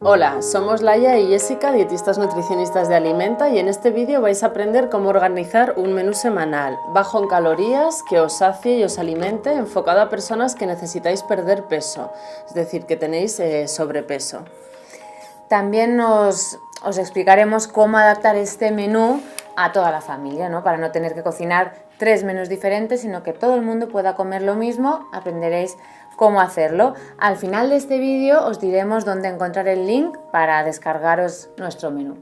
Hola, somos Laia y Jessica, dietistas nutricionistas de Alimenta, y en este vídeo vais a aprender cómo organizar un menú semanal bajo en calorías que os sacie y os alimente, enfocado a personas que necesitáis perder peso, es decir, que tenéis sobrepeso. También os explicaremos cómo adaptar este menú a toda la familia, ¿no? Para no tener que cocinar 3 menús diferentes, sino que todo el mundo pueda comer lo mismo. Aprenderéis cómo hacerlo. Al final de este vídeo os diremos dónde encontrar el link para descargaros nuestro menú.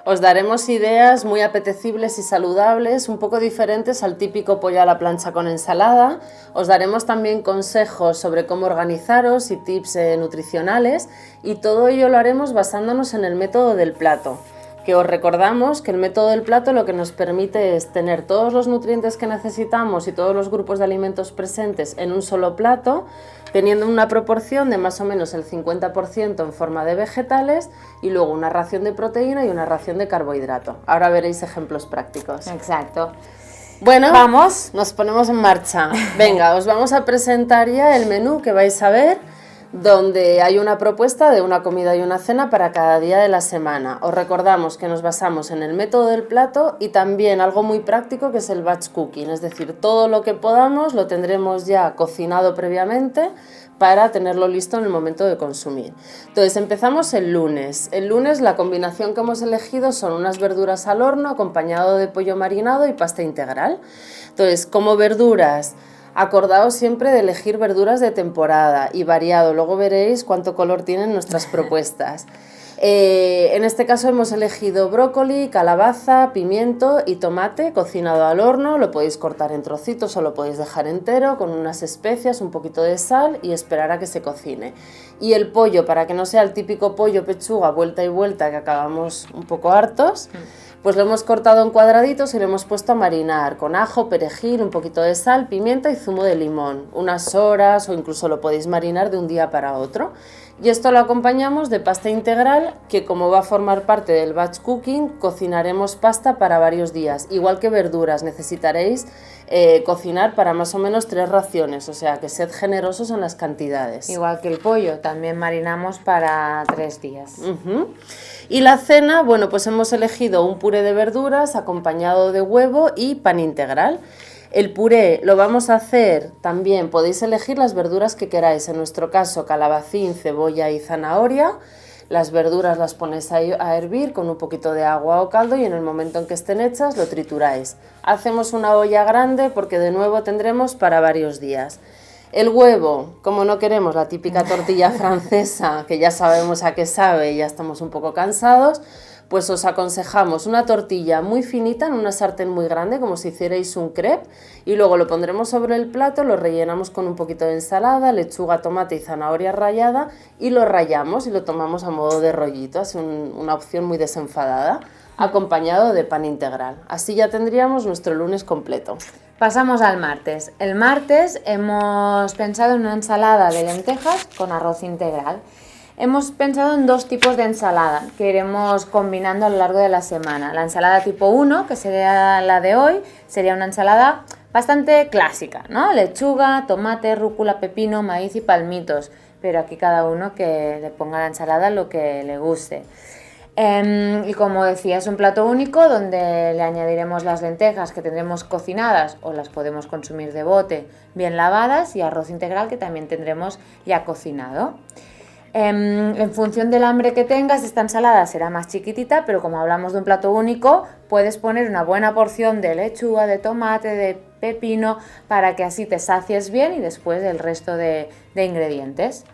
Os daremos ideas muy apetecibles y saludables, un poco diferentes al típico pollo a la plancha con ensalada. Os daremos también consejos sobre cómo organizaros y tips nutricionales, y todo ello lo haremos basándonos en el método del plato, que os recordamos que el método del plato lo que nos permite es tener todos los nutrientes que necesitamos y todos los grupos de alimentos presentes en un solo plato, teniendo una proporción de más o menos el 50% en forma de vegetales y luego una ración de proteína y una ración de carbohidrato. Ahora veréis ejemplos prácticos. Exacto. Bueno, vamos, nos ponemos en marcha. Venga, os vamos a presentar ya el menú que vais a ver, donde hay una propuesta de una comida y una cena para cada día de la semana. Os recordamos que nos basamos en el método del plato y también algo muy práctico, que es el batch cooking, es decir, todo lo que podamos lo tendremos ya cocinado previamente para tenerlo listo en el momento de consumir. Entonces empezamos el lunes. El lunes la combinación que hemos elegido son unas verduras al horno acompañado de pollo marinado y pasta integral. Entonces, como verduras, acordaos siempre de elegir verduras de temporada y variado, luego veréis cuánto color tienen nuestras propuestas. En este caso hemos elegido brócoli, calabaza, pimiento y tomate cocinado al horno. Lo podéis cortar en trocitos o lo podéis dejar entero con unas especias, un poquito de sal y esperar a que se cocine. Y el pollo, para que no sea el típico pollo pechuga vuelta y vuelta que acabamos un poco hartos, pues lo hemos cortado en cuadraditos y lo hemos puesto a marinar con ajo, perejil, un poquito de sal, pimienta y zumo de limón, unas horas, o incluso lo podéis marinar de un día para otro. Y esto lo acompañamos de pasta integral, que como va a formar parte del batch cooking, cocinaremos pasta para varios días. Igual que verduras, necesitaréis cocinar para más o menos 3 raciones, o sea que sed generosos en las cantidades. Igual que el pollo, también marinamos para 3 días. Y la cena, bueno, pues hemos elegido un puré de verduras acompañado de huevo y pan integral. El puré lo vamos a hacer también, podéis elegir las verduras que queráis, en nuestro caso calabacín, cebolla y zanahoria. Las verduras las ponéis a hervir con un poquito de agua o caldo y en el momento en que estén hechas lo trituráis. Hacemos una olla grande porque de nuevo tendremos para varios días. El huevo, como no queremos la típica tortilla francesa, que ya sabemos a qué sabe y ya estamos un poco cansados, pues os aconsejamos una tortilla muy finita en una sartén muy grande, como si hicierais un crepe, y luego lo pondremos sobre el plato, lo rellenamos con un poquito de ensalada, lechuga, tomate y zanahoria rallada, y lo rallamos y lo tomamos a modo de rollito, es una opción muy desenfadada, acompañado de pan integral. Así ya tendríamos nuestro lunes completo. Pasamos al martes. El martes hemos pensado en una ensalada de lentejas con arroz integral. Hemos pensado en 2 tipos de ensalada que iremos combinando a lo largo de la semana. La ensalada tipo 1, que sería la de hoy, sería una ensalada bastante clásica, ¿no? Lechuga, tomate, rúcula, pepino, maíz y palmitos. Pero aquí cada uno que le ponga a la ensalada lo que le guste. Y como decía, es un plato único donde le añadiremos las lentejas que tendremos cocinadas o las podemos consumir de bote bien lavadas, y arroz integral que también tendremos ya cocinado. En función del hambre que tengas, esta ensalada será más chiquitita, pero como hablamos de un plato único, puedes poner una buena porción de lechuga, de tomate, de pepino, para que así te sacies bien, y después el resto de ingredientes.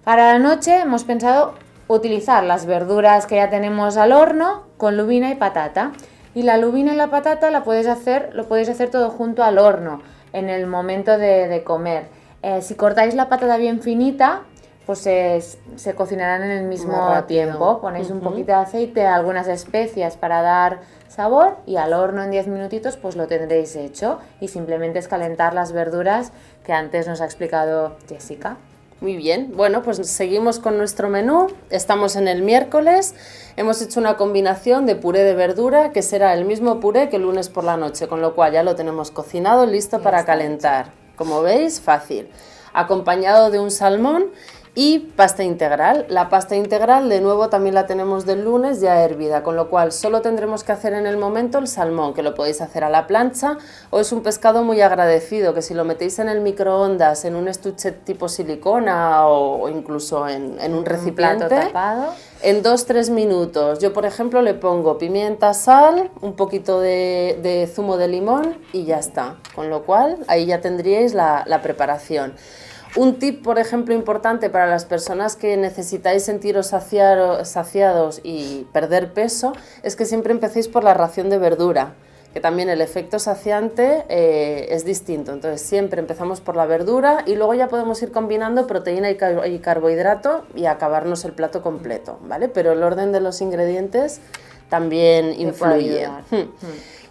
Para la noche hemos pensado utilizar las verduras que ya tenemos al horno con lubina y patata. Y la lubina y la patata lo podéis hacer todo junto al horno en el momento de comer. Si cortáis la patata bien finita, pues se cocinarán en el mismo tiempo. Ponéis un poquito de aceite, algunas especias para dar sabor, y al horno en 10 minutitos pues lo tendréis hecho, y simplemente es calentar las verduras que antes nos ha explicado Jessica. Muy bien, bueno, pues seguimos con nuestro menú. Estamos en el miércoles, hemos hecho una combinación de puré de verdura, que será el mismo puré que el lunes por la noche, con lo cual ya lo tenemos cocinado, listo para calentar. Como veis, fácil. Acompañado de un salmón Y pasta integral. La pasta integral de nuevo también la tenemos del lunes ya hervida, con lo cual solo tendremos que hacer en el momento el salmón, que lo podéis hacer a la plancha, o es un pescado muy agradecido, que si lo metéis en el microondas, en un estuche tipo silicona o incluso en un recipiente, plato tapado, en 2-3 minutos. Yo, por ejemplo, le pongo pimienta, sal, un poquito de zumo de limón y ya está. Con lo cual, ahí ya tendríais la preparación. Un tip, por ejemplo, importante para las personas que necesitáis sentiros saciados y perder peso, es que siempre empecéis por la ración de verdura, que también el efecto saciante es distinto. Entonces siempre empezamos por la verdura y luego ya podemos ir combinando proteína y carbohidrato y acabarnos el plato completo, ¿vale? Pero el orden de los ingredientes también influye.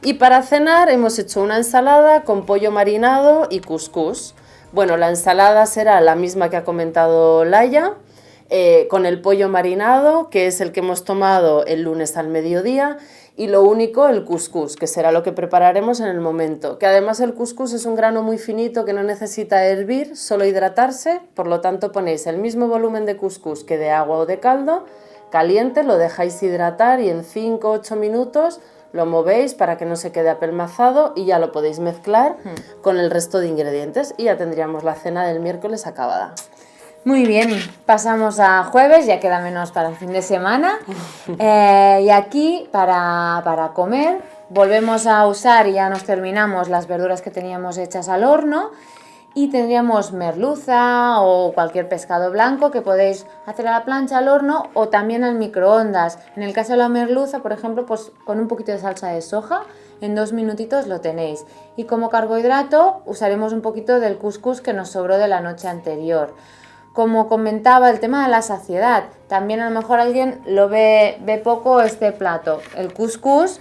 Y para cenar hemos hecho una ensalada con pollo marinado y cuscús. Bueno, la ensalada será la misma que ha comentado Laia, con el pollo marinado, que es el que hemos tomado el lunes al mediodía, y lo único, el cuscús, que será lo que prepararemos en el momento. Que además el cuscús es un grano muy finito que no necesita hervir, solo hidratarse, por lo tanto ponéis el mismo volumen de cuscús que de agua o de caldo, caliente, lo dejáis hidratar y en 5-8 minutos lo movéis para que no se quede apelmazado y ya lo podéis mezclar con el resto de ingredientes y ya tendríamos la cena del miércoles acabada. Muy bien, pasamos a jueves, ya queda menos para el fin de semana. Y aquí, para comer, volvemos a usar y ya nos terminamos las verduras que teníamos hechas al horno. Y tendríamos merluza o cualquier pescado blanco que podéis hacer a la plancha, al horno o también al microondas. En el caso de la merluza, por ejemplo, pues con un poquito de salsa de soja, en 2 minutitos lo tenéis. Y como carbohidrato usaremos un poquito del cuscús que nos sobró de la noche anterior. Como comentaba, el tema de la saciedad, también a lo mejor alguien lo ve poco este plato. El cuscús,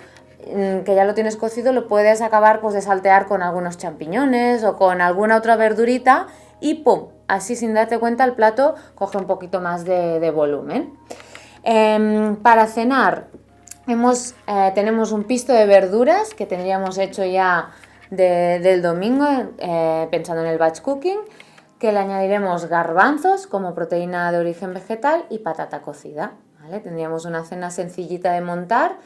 que ya lo tienes cocido, lo puedes acabar pues de saltear con algunos champiñones o con alguna otra verdurita y ¡pum! Así sin darte cuenta el plato coge un poquito más de volumen. Para cenar tenemos un pisto de verduras que tendríamos hecho ya del domingo, pensando en el batch cooking, que le añadiremos garbanzos como proteína de origen vegetal y patata cocida, ¿vale? Tendríamos una cena sencillita de montar.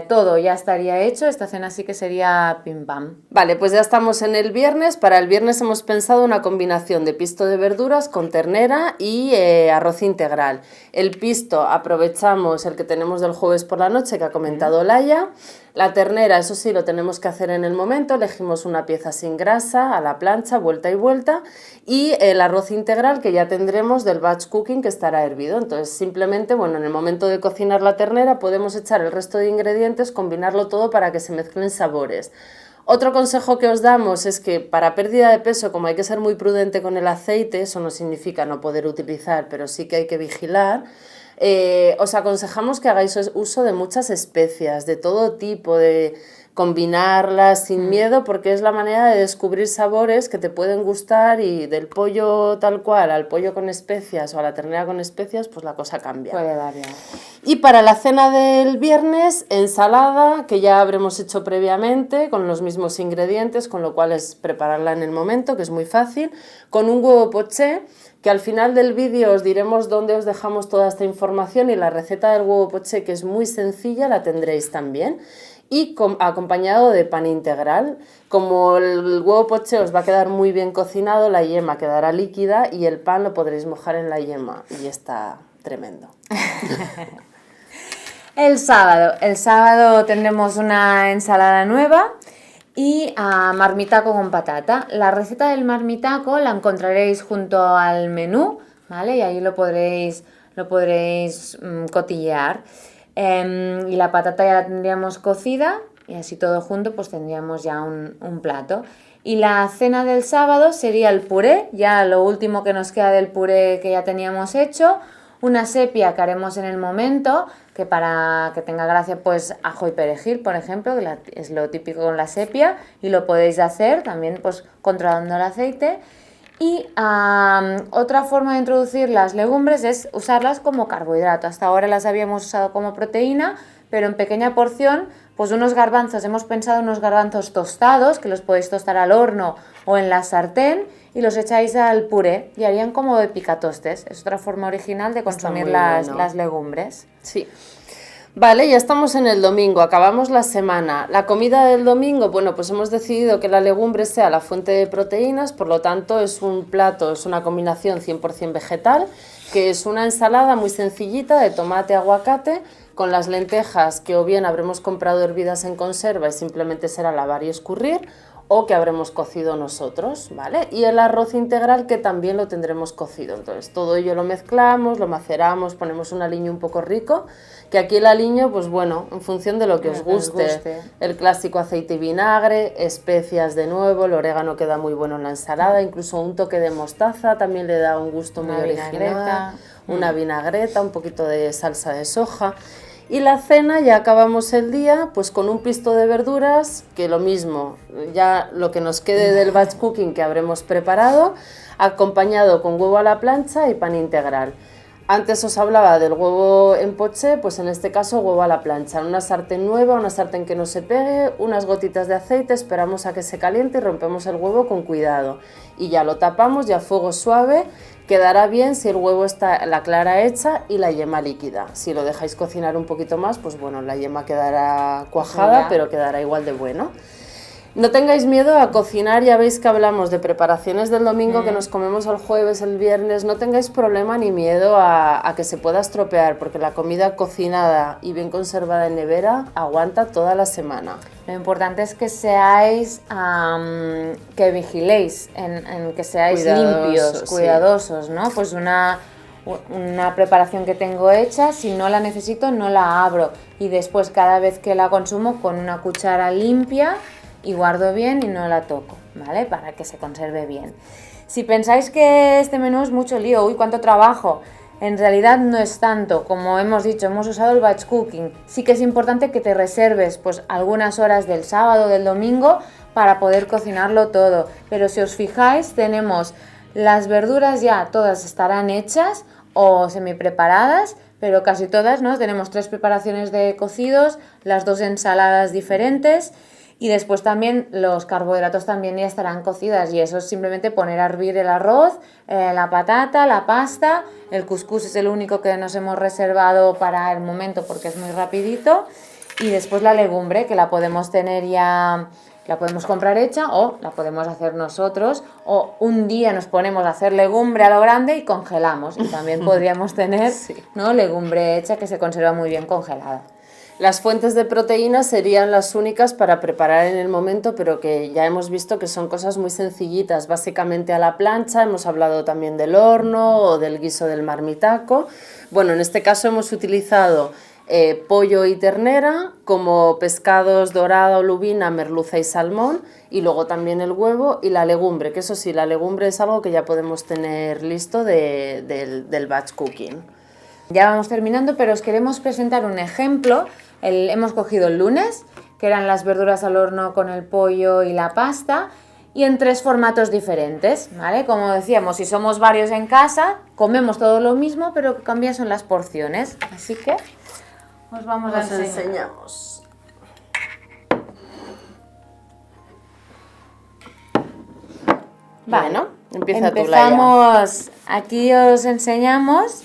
Todo ya estaría hecho, esta cena sí que sería pim pam. Vale, pues ya estamos en el viernes. Para el viernes hemos pensado una combinación de pisto de verduras con ternera y arroz integral. El pisto aprovechamos el que tenemos del jueves por la noche que ha comentado Laia. La ternera, eso sí, lo tenemos que hacer en el momento, elegimos una pieza sin grasa, a la plancha, vuelta y vuelta, y el arroz integral que ya tendremos del batch cooking que estará hervido. Entonces simplemente, bueno, en el momento de cocinar la ternera podemos echar el resto de ingredientes, combinarlo todo para que se mezclen sabores. Otro consejo que os damos es que para pérdida de peso, como hay que ser muy prudente con el aceite, eso no significa no poder utilizar, pero sí que hay que vigilar. Os aconsejamos que hagáis uso de muchas especias, de todo tipo, de combinarlas sin miedo, porque es la manera de descubrir sabores que te pueden gustar y del pollo tal cual al pollo con especias o a la ternera con especias, pues la cosa cambia. Puede variar. Y para la cena del viernes, ensalada, que ya habremos hecho previamente con los mismos ingredientes, con lo cual es prepararla en el momento, que es muy fácil, con un huevo poché, que al final del vídeo os diremos dónde os dejamos toda esta información y la receta del huevo poché, que es muy sencilla, la tendréis también. Y acompañado de pan integral. Como el huevo poché os va a quedar muy bien cocinado, la yema quedará líquida y el pan lo podréis mojar en la yema y está tremendo. El sábado tendremos una ensalada nueva y marmitaco con patata. La receta del marmitaco la encontraréis junto al menú, ¿vale? Y ahí lo podréis cotillear. Y la patata ya la tendríamos cocida y así todo junto pues tendríamos ya un plato. Y la cena del sábado sería el puré, ya lo último que nos queda del puré que ya teníamos hecho, una sepia que haremos en el momento, que para que tenga gracia pues ajo y perejil, por ejemplo, que es lo típico con la sepia y lo podéis hacer también pues controlando el aceite. Y otra forma de introducir las legumbres es usarlas como carbohidrato. Hasta ahora las habíamos usado como proteína, pero en pequeña porción, pues unos garbanzos, hemos pensado unos garbanzos tostados, que los podéis tostar al horno o en la sartén, y los echáis al puré y harían como de picatostes. Es otra forma original de consumir muy las bueno. legumbres. Sí. Vale, ya estamos en el domingo, acabamos la semana. La comida del domingo, bueno, pues hemos decidido que la legumbre sea la fuente de proteínas, por lo tanto es un plato, es una combinación 100% vegetal, que es una ensalada muy sencillita de tomate, aguacate, con las lentejas que o bien habremos comprado hervidas en conserva y simplemente será lavar y escurrir, o que habremos cocido nosotros, ¿vale? Y el arroz integral que también lo tendremos cocido. Entonces todo ello lo mezclamos, lo maceramos, ponemos un aliño un poco rico, que aquí el aliño, pues bueno, en función de lo que os guste. El clásico aceite y vinagre, especias de nuevo, el orégano queda muy bueno en la ensalada, incluso un toque de mostaza también le da un gusto muy original, una vinagreta, un poquito de salsa de soja. Y la cena ya acabamos el día pues con un pisto de verduras, que lo mismo, ya lo que nos quede del batch cooking que habremos preparado, acompañado con huevo a la plancha y pan integral. Antes os hablaba del huevo en poché, pues en este caso huevo a la plancha, en una sartén nueva, una sartén que no se pegue, unas gotitas de aceite, esperamos a que se caliente y rompemos el huevo con cuidado. Y ya lo tapamos y a fuego suave. Quedará bien si el huevo está la clara hecha y la yema líquida. Si lo dejáis cocinar un poquito más, pues bueno, la yema quedará cuajada, pero quedará igual de bueno. No tengáis miedo a cocinar, ya veis que hablamos de preparaciones del domingo que nos comemos el jueves, el viernes, no tengáis problema ni miedo a que se pueda estropear, porque la comida cocinada y bien conservada en nevera aguanta toda la semana. Lo importante es que seáis, que vigiléis, en que seáis limpios, cuidadosos, ¿no? Pues una preparación que tengo hecha, si no la necesito no la abro y después cada vez que la consumo con una cuchara limpia y guardo bien y no la toco, ¿vale? Para que se conserve bien. Si pensáis que este menú es mucho lío, uy, cuánto trabajo, en realidad no es tanto. Como hemos dicho, hemos usado el batch cooking. Sí que es importante que te reserves pues algunas horas del sábado o del domingo para poder cocinarlo todo. Pero si os fijáis, tenemos las verduras ya todas estarán hechas o semi preparadas, pero casi todas, ¿no? Tenemos 3 preparaciones de cocidos, las 2 ensaladas diferentes. Y después también los carbohidratos también ya estarán cocidas y eso es simplemente poner a hervir el arroz, la patata, la pasta, el cuscús es el único que nos hemos reservado para el momento porque es muy rapidito y después la legumbre que la podemos tener ya, la podemos comprar hecha o la podemos hacer nosotros o un día nos ponemos a hacer legumbre a lo grande y congelamos y también podríamos tener ¿no? legumbre hecha que se conserva muy bien congelada. Las fuentes de proteínas serían las únicas para preparar en el momento, pero que ya hemos visto que son cosas muy sencillitas, básicamente a la plancha, hemos hablado también del horno o del guiso del marmitaco. Bueno, en este caso hemos utilizado pollo y ternera, como pescados dorada, lubina, merluza y salmón, y luego también el huevo y la legumbre, que eso sí, la legumbre es algo que ya podemos tener listo del batch cooking. Ya vamos terminando, pero os queremos presentar un ejemplo. Hemos cogido el lunes, que eran las verduras al horno con el pollo y la pasta, y en 3 formatos diferentes, ¿vale? Como decíamos, si somos varios en casa, comemos todo lo mismo, pero lo que cambia son las porciones. Así que os vamos a enseñar. Bueno, empieza tú, Laia. Empezamos, aquí os enseñamos.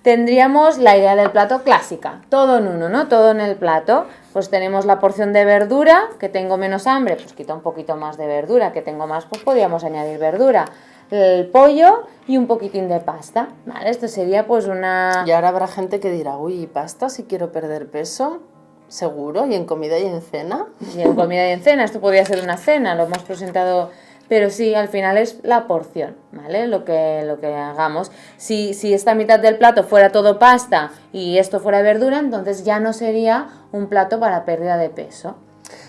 Tendríamos la idea del plato clásica, todo en uno, ¿no? Todo en el plato. Pues tenemos la porción de verdura, que tengo menos hambre, pues quita un poquito más de verdura, que tengo más, pues podríamos añadir verdura. El pollo y un poquitín de pasta, ¿vale? Esto sería pues una... Y ahora habrá gente que dirá, uy, ¿pasta si quiero perder peso? Seguro, y en comida y en cena. Y en comida y en cena, esto podría ser una cena, lo hemos presentado... Pero sí, al final es la porción, ¿vale? Lo que hagamos. Si esta mitad del plato fuera todo pasta y esto fuera verdura, entonces ya no sería un plato para pérdida de peso.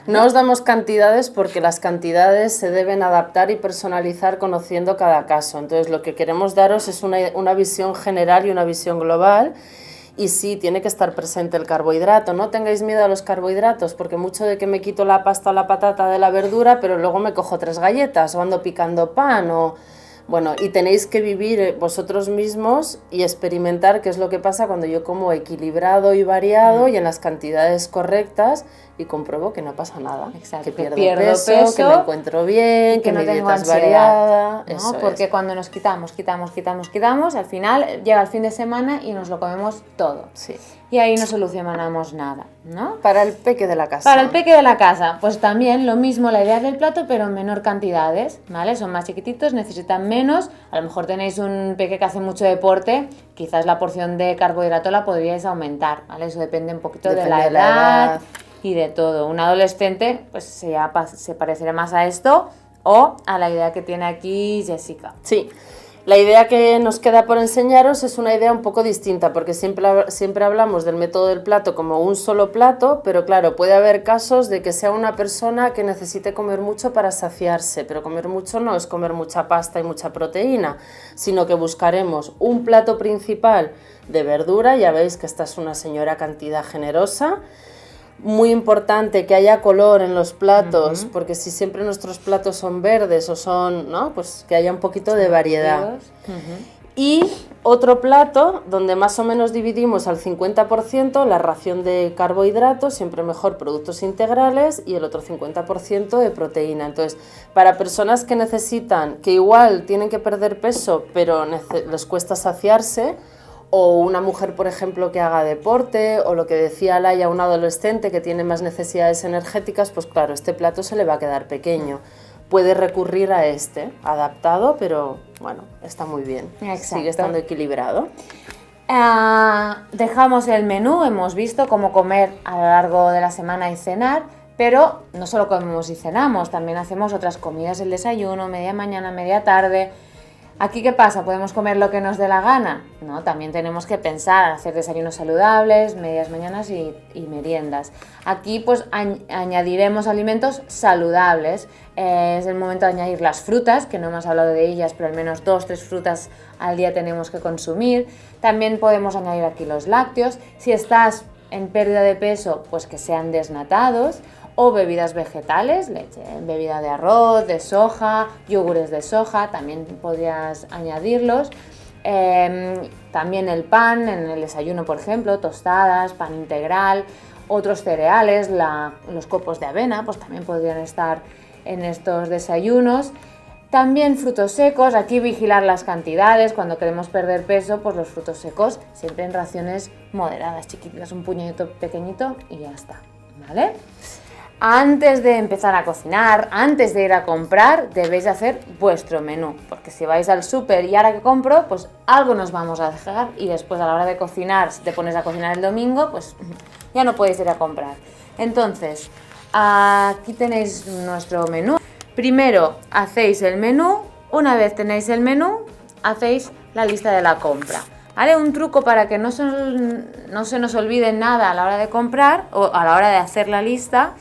No os damos cantidades porque las cantidades se deben adaptar y personalizar conociendo cada caso. Entonces lo que queremos daros es una visión general y una visión global. Y sí, tiene que estar presente el carbohidrato. No tengáis miedo a los carbohidratos, porque mucho de que me quito la pasta o la patata de la verdura, pero luego me cojo 3 galletas o ando picando pan o... Bueno, y tenéis que vivir vosotros mismos y experimentar qué es lo que pasa cuando yo como equilibrado y variado y en las cantidades correctas y compruebo que no pasa nada. Exacto, que pierdo peso, que me encuentro bien, que no mi tengo dieta es ansiedad, variada. ¿no? Eso Porque es. cuando nos quitamos, al final llega el fin de semana y nos lo comemos todo. Sí. Y ahí no solucionamos nada, ¿no? Para el peque de la casa. Para el peque de la casa, pues también lo mismo la idea del plato, pero en menor cantidades, ¿vale? Son más chiquititos, necesitan menos. A lo mejor tenéis un peque que hace mucho deporte, quizás la porción de carbohidrato la podríais aumentar, ¿vale? Eso depende un poquito de la edad y de todo. Un adolescente, pues se parecerá más a esto o a la idea que tiene aquí Jessica. Sí. La idea que nos queda por enseñaros es una idea un poco distinta, porque siempre hablamos del método del plato como un solo plato, pero claro, puede haber casos de que sea una persona que necesite comer mucho para saciarse, pero comer mucho no es comer mucha pasta y mucha proteína, sino que buscaremos un plato principal de verdura, ya veis que esta es una señora cantidad generosa. Muy importante que haya color en los platos, porque si siempre nuestros platos son verdes o son, ¿no? Pues que haya un poquito de variedad. Y otro plato donde más o menos dividimos al 50% la ración de carbohidratos, siempre mejor productos integrales, y el otro 50% de proteína. Entonces, para personas que necesitan, que igual tienen que perder peso, pero les cuesta saciarse, o una mujer, por ejemplo, que haga deporte, o lo que decía Laia, un adolescente que tiene más necesidades energéticas, pues claro, este plato se le va a quedar pequeño. Puede recurrir a este, adaptado, pero bueno, está muy bien. Exacto. Sigue estando equilibrado. Dejamos el menú, hemos visto cómo comer a lo largo de la semana y cenar, pero no solo comemos y cenamos, también hacemos otras comidas, el desayuno, media mañana, media tarde. ¿Aquí qué pasa? ¿Podemos comer lo que nos dé la gana? No, también tenemos que pensar, hacer desayunos saludables, medias mañanas y meriendas. Aquí pues añadiremos alimentos saludables. Es el momento de añadir las frutas, que no hemos hablado de ellas, pero al menos 2-3 frutas al día tenemos que consumir. También podemos añadir aquí los lácteos. Si estás en pérdida de peso, pues que sean desnatados. O bebidas vegetales, leche, bebida de arroz, de soja, yogures de soja, también podrías añadirlos. También el pan, en el desayuno, por ejemplo, tostadas, pan integral, otros cereales, los copos de avena, pues también podrían estar en estos desayunos. También frutos secos, aquí vigilar las cantidades, cuando queremos perder peso, pues los frutos secos siempre en raciones moderadas, chiquititas, un puñadito pequeñito y ya está, ¿vale? Antes de empezar a cocinar, antes de ir a comprar, debéis hacer vuestro menú, porque si vais al súper y ahora que compro, pues algo nos vamos a dejar y después a la hora de cocinar, si te pones a cocinar el domingo, pues ya no podéis ir a comprar. Entonces, aquí tenéis nuestro menú. Primero hacéis el menú, una vez tenéis el menú, hacéis la lista de la compra. ¿Vale? Un truco para que no se nos olvide nada a la hora de comprar o a la hora de hacer la lista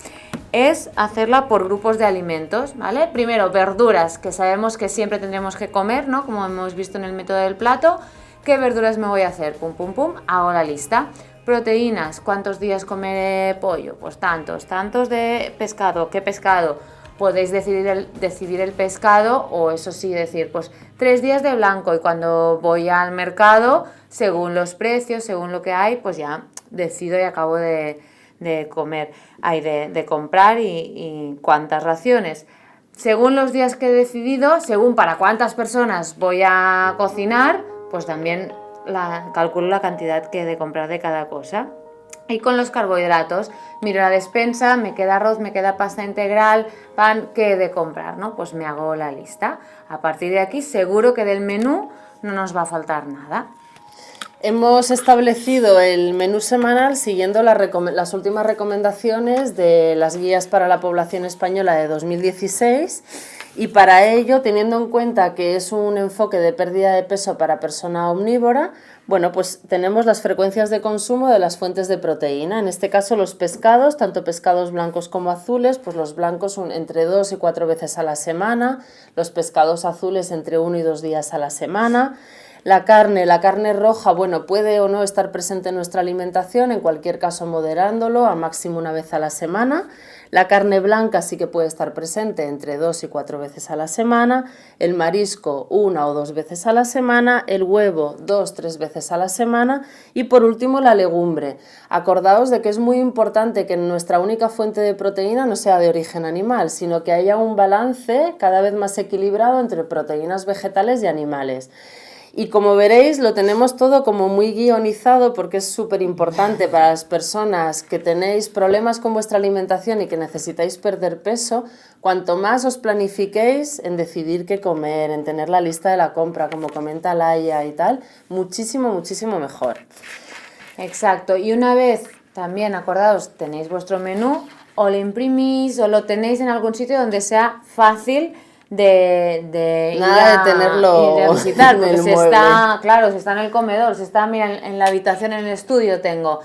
es hacerla por grupos de alimentos, ¿vale? Primero, verduras, que sabemos que siempre tendremos que comer, ¿no? Como hemos visto en el método del plato. ¿Qué verduras me voy a hacer? Pum, pum, pum, hago la lista. Proteínas, ¿cuántos días comeré pollo? Pues tantos de pescado. ¿Qué pescado? Podéis decidir el pescado o eso sí decir, pues 3 días de blanco y cuando voy al mercado, según los precios, según lo que hay, pues ya decido y acabo de comer, de comprar y cuántas raciones. Según los días que he decidido, según para cuántas personas voy a cocinar, pues también calculo la cantidad que he de comprar de cada cosa. Y con los carbohidratos, miro la despensa, me queda arroz, me queda pasta integral, pan, ¿qué he de comprar? ¿No? Pues me hago la lista. A partir de aquí seguro que del menú no nos va a faltar nada. Hemos establecido el menú semanal siguiendo las últimas recomendaciones de las guías para la población española de 2016 y para ello, teniendo en cuenta que es un enfoque de pérdida de peso para persona omnívora, bueno, pues tenemos las frecuencias de consumo de las fuentes de proteína. En este caso los pescados, tanto pescados blancos como azules, pues los blancos entre 2 y 4 veces a la semana, los pescados azules entre 1 y 2 días a la semana. La carne roja, bueno, puede o no estar presente en nuestra alimentación, en cualquier caso moderándolo a máximo una vez a la semana. La carne blanca sí que puede estar presente entre 2 y 4 veces a la semana, el marisco 1 o 2 veces a la semana, el huevo 2-3 veces a la semana y por último la legumbre. Acordaos de que es muy importante que nuestra única fuente de proteína no sea de origen animal, sino que haya un balance cada vez más equilibrado entre proteínas vegetales y animales. Y como veréis, lo tenemos todo como muy guionizado porque es súper importante para las personas que tenéis problemas con vuestra alimentación y que necesitáis perder peso. Cuanto más os planifiquéis en decidir qué comer, en tener la lista de la compra, como comenta Laia y tal, muchísimo, muchísimo mejor. Exacto, y una vez también acordaos, tenéis vuestro menú, o lo imprimís o lo tenéis en algún sitio donde sea fácil de nada de tenerlo ir a visitar, porque en el si mueble. está, claro, si está en el comedor, si está, mira, en la habitación, en el estudio tengo,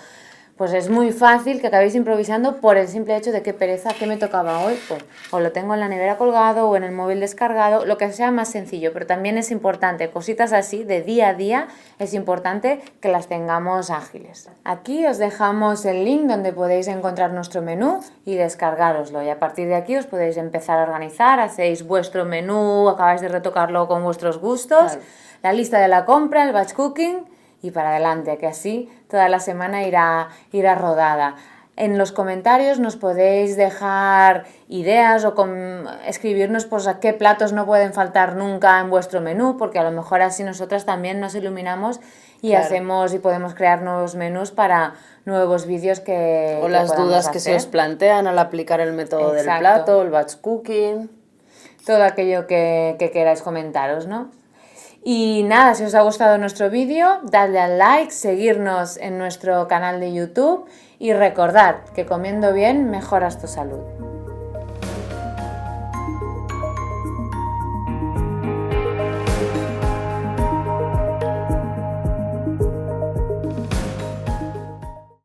pues es muy fácil que acabéis improvisando por el simple hecho de qué pereza, qué me tocaba hoy, pues, o lo tengo en la nevera colgado o en el móvil descargado, lo que sea más sencillo, pero también es importante, cositas así de día a día, es importante que las tengamos ágiles. Aquí os dejamos el link donde podéis encontrar nuestro menú y descargároslo, y a partir de aquí os podéis empezar a organizar, hacéis vuestro menú, acabáis de retocarlo con vuestros gustos, claro. La lista de la compra, el batch cooking y para adelante, que así toda la semana irá rodada. En los comentarios nos podéis dejar ideas o escribirnos pues, a qué platos no pueden faltar nunca en vuestro menú, porque a lo mejor así nosotras también nos iluminamos y claro. Hacemos y podemos crear nuevos menús para nuevos vídeos que o las dudas hacer. Que se os plantean al aplicar el método Exacto. Del plato, el batch cooking. Todo aquello que queráis comentaros, ¿no? Y nada, si os ha gustado nuestro vídeo, dadle al like, seguirnos en nuestro canal de YouTube y recordad que comiendo bien mejoras tu salud.